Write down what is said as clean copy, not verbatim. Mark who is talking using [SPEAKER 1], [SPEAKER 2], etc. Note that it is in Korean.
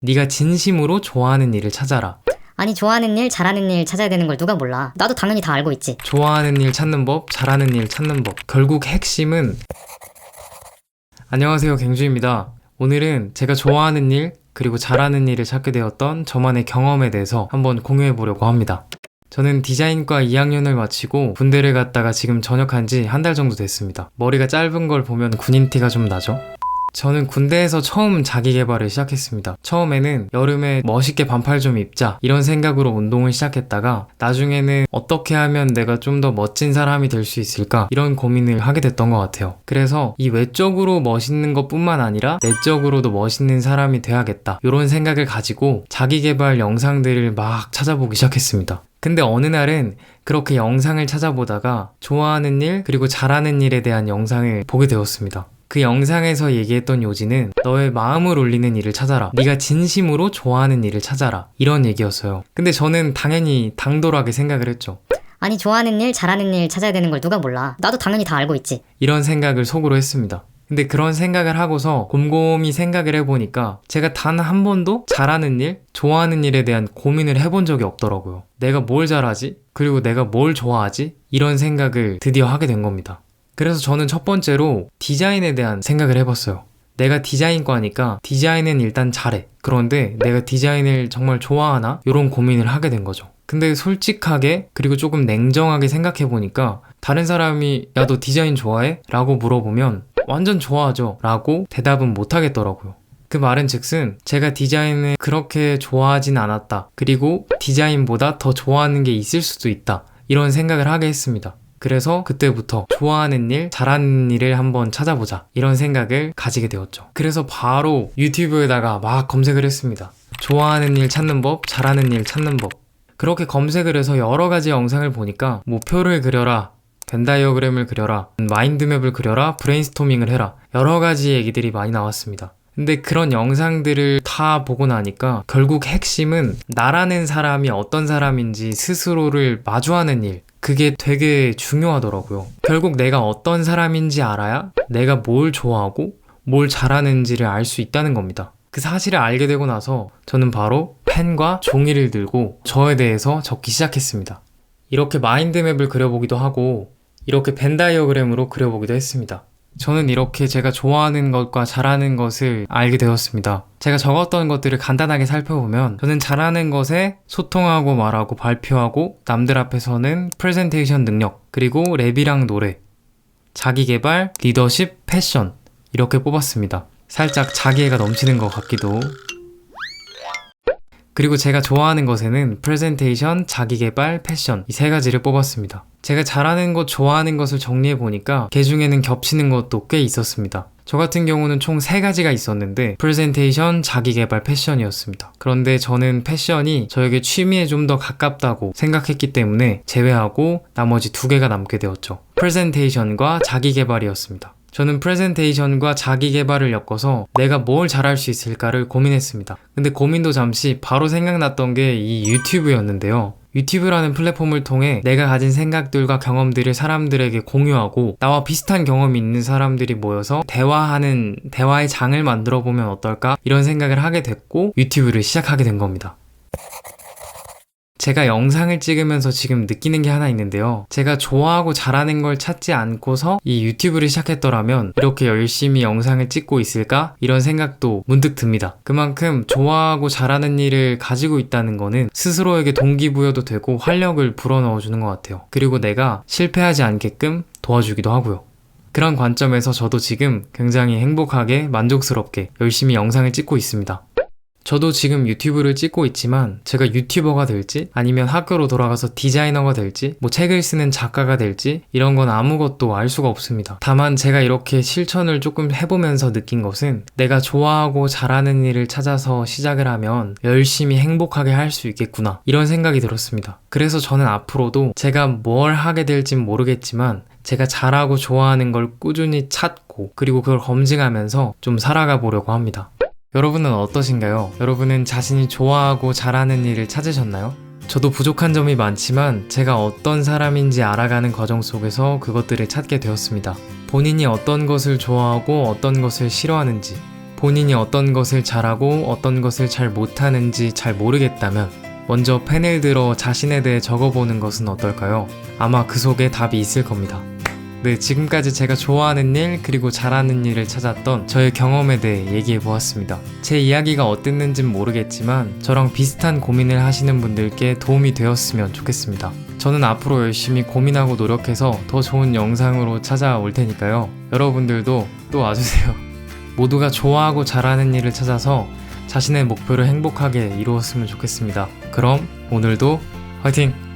[SPEAKER 1] 네가 진심으로 좋아하는 일을 찾아라.
[SPEAKER 2] 아니 좋아하는 일, 잘하는 일 찾아야 되는 걸 누가 몰라. 나도 당연히 다 알고 있지.
[SPEAKER 1] 좋아하는 일 찾는 법, 잘하는 일 찾는 법. 결국 핵심은 안녕하세요, 갱주입니다. 오늘은 제가 좋아하는 일, 그리고 잘하는 일을 찾게 되었던 저만의 경험에 대해서 한번 공유해 보려고 합니다. 저는 디자인과 2학년을 마치고 군대를 갔다가 지금 전역한 지 한 달 정도 됐습니다. 머리가 짧은 걸 보면 군인 티가 좀 나죠? 저는 군대에서 처음 자기 개발을 시작했습니다. 처음에는 여름에 멋있게 반팔 좀 입자 이런 생각으로 운동을 시작했다가 나중에는 어떻게 하면 내가 좀 더 멋진 사람이 될 수 있을까 이런 고민을 하게 됐던 것 같아요. 그래서 이 외적으로 멋있는 것뿐만 아니라 내적으로도 멋있는 사람이 돼야겠다 이런 생각을 가지고 자기 개발 영상들을 막 찾아보기 시작했습니다. 근데 어느 날은 그렇게 영상을 찾아보다가 좋아하는 일 그리고 잘하는 일에 대한 영상을 보게 되었습니다. 그 영상에서 얘기했던 요지는 너의 마음을 울리는 일을 찾아라. 네가 진심으로 좋아하는 일을 찾아라. 이런 얘기였어요. 근데 저는 당연히 당돌하게 생각을 했죠.
[SPEAKER 2] 아니 좋아하는 일, 잘하는 일 찾아야 되는 걸 누가 몰라. 나도 당연히 다 알고 있지.
[SPEAKER 1] 이런 생각을 속으로 했습니다. 근데 그런 생각을 하고서 곰곰이 생각을 해보니까 제가 단 한 번도 잘하는 일, 좋아하는 일에 대한 고민을 해본 적이 없더라고요. 내가 뭘 잘하지? 그리고 내가 뭘 좋아하지? 이런 생각을 드디어 하게 된 겁니다. 그래서 저는 첫 번째로 디자인에 대한 생각을 해봤어요. 내가 디자인과니까 디자인은 일단 잘해. 그런데 내가 디자인을 정말 좋아하나? 이런 고민을 하게 된 거죠. 근데 솔직하게 그리고 조금 냉정하게 생각해보니까 다른 사람이 야, 너 디자인 좋아해? 라고 물어보면 완전 좋아하죠 라고 대답은 못하겠더라고요. 그 말은 즉슨 제가 디자인을 그렇게 좋아하진 않았다. 그리고 디자인보다 더 좋아하는 게 있을 수도 있다. 이런 생각을 하게 했습니다. 그래서 그때부터 좋아하는 일, 잘하는 일을 한번 찾아보자 이런 생각을 가지게 되었죠. 그래서 바로 유튜브에다가 막 검색을 했습니다. 좋아하는 일 찾는 법, 잘하는 일 찾는 법. 그렇게 검색을 해서 여러 가지 영상을 보니까 목표를 그려라, 벤다이어그램을 그려라, 마인드맵을 그려라, 브레인스토밍을 해라 여러 가지 얘기들이 많이 나왔습니다. 근데 그런 영상들을 다 보고 나니까 결국 핵심은 나라는 사람이 어떤 사람인지 스스로를 마주하는 일, 그게 되게 중요하더라고요. 결국 내가 어떤 사람인지 알아야 내가 뭘 좋아하고 뭘 잘하는지를 알 수 있다는 겁니다. 그 사실을 알게 되고 나서 저는 바로 펜과 종이를 들고 저에 대해서 적기 시작했습니다. 이렇게 마인드맵을 그려보기도 하고 이렇게 벤다이어그램으로 그려보기도 했습니다. 저는 이렇게 제가 좋아하는 것과 잘하는 것을 알게 되었습니다. 제가 적었던 것들을 간단하게 살펴보면 저는 잘하는 것에 소통하고 말하고 발표하고 남들 앞에서는 프레젠테이션 능력, 그리고 랩이랑 노래, 자기개발, 리더십, 패션 이렇게 뽑았습니다. 살짝 자기애가 넘치는 것 같기도. 그리고 제가 좋아하는 것에는 프레젠테이션, 자기개발, 패션 이 세 가지를 뽑았습니다. 제가 잘하는 것, 좋아하는 것을 정리해보니까 그 중에는 겹치는 것도 꽤 있었습니다. 저 같은 경우는 총 3가지가 있었는데 프레젠테이션, 자기개발, 패션이었습니다. 그런데 저는 패션이 저에게 취미에 좀 더 가깝다고 생각했기 때문에 제외하고 나머지 2개가 남게 되었죠. 프레젠테이션과 자기개발이었습니다. 저는 프레젠테이션과 자기개발을 엮어서 내가 뭘 잘할 수 있을까를 고민했습니다. 근데 고민도 잠시 바로 생각났던 게 이 유튜브였는데요. 유튜브라는 플랫폼을 통해 내가 가진 생각들과 경험들을 사람들에게 공유하고 나와 비슷한 경험이 있는 사람들이 모여서 대화의 장을 만들어 보면 어떨까? 이런 생각을 하게 됐고 유튜브를 시작하게 된 겁니다. 제가 영상을 찍으면서 지금 느끼는 게 하나 있는데요. 제가 좋아하고 잘하는 걸 찾지 않고서 이 유튜브를 시작했더라면 이렇게 열심히 영상을 찍고 있을까? 이런 생각도 문득 듭니다. 그만큼 좋아하고 잘하는 일을 가지고 있다는 거는 스스로에게 동기부여도 되고 활력을 불어넣어주는 것 같아요. 그리고 내가 실패하지 않게끔 도와주기도 하고요. 그런 관점에서 저도 지금 굉장히 행복하게 만족스럽게 열심히 영상을 찍고 있습니다. 저도 지금 유튜브를 찍고 있지만 제가 유튜버가 될지 아니면 학교로 돌아가서 디자이너가 될지 책을 쓰는 작가가 될지 이런 건 아무것도 알 수가 없습니다. 다만 제가 이렇게 실천을 조금 해보면서 느낀 것은 내가 좋아하고 잘하는 일을 찾아서 시작을 하면 열심히 행복하게 할 수 있겠구나 이런 생각이 들었습니다. 그래서 저는 앞으로도 제가 뭘 하게 될진 모르겠지만 제가 잘하고 좋아하는 걸 꾸준히 찾고 그리고 그걸 검증하면서 좀 살아가 보려고 합니다. 여러분은 어떠신가요? 여러분은 자신이 좋아하고 잘하는 일을 찾으셨나요? 저도 부족한 점이 많지만 제가 어떤 사람인지 알아가는 과정 속에서 그것들을 찾게 되었습니다. 본인이 어떤 것을 좋아하고 어떤 것을 싫어하는지, 본인이 어떤 것을 잘하고 어떤 것을 잘 못하는지 잘 모르겠다면 먼저 펜을 들어 자신에 대해 적어보는 것은 어떨까요? 아마 그 속에 답이 있을 겁니다. 네, 지금까지 제가 좋아하는 일 그리고 잘하는 일을 찾았던 저의 경험에 대해 얘기해보았습니다. 제 이야기가 어땠는진 모르겠지만 저랑 비슷한 고민을 하시는 분들께 도움이 되었으면 좋겠습니다. 저는 앞으로 열심히 고민하고 노력해서 더 좋은 영상으로 찾아올 테니까요. 여러분들도 또 와주세요. 모두가 좋아하고 잘하는 일을 찾아서 자신의 목표를 행복하게 이루었으면 좋겠습니다. 그럼 오늘도 화이팅!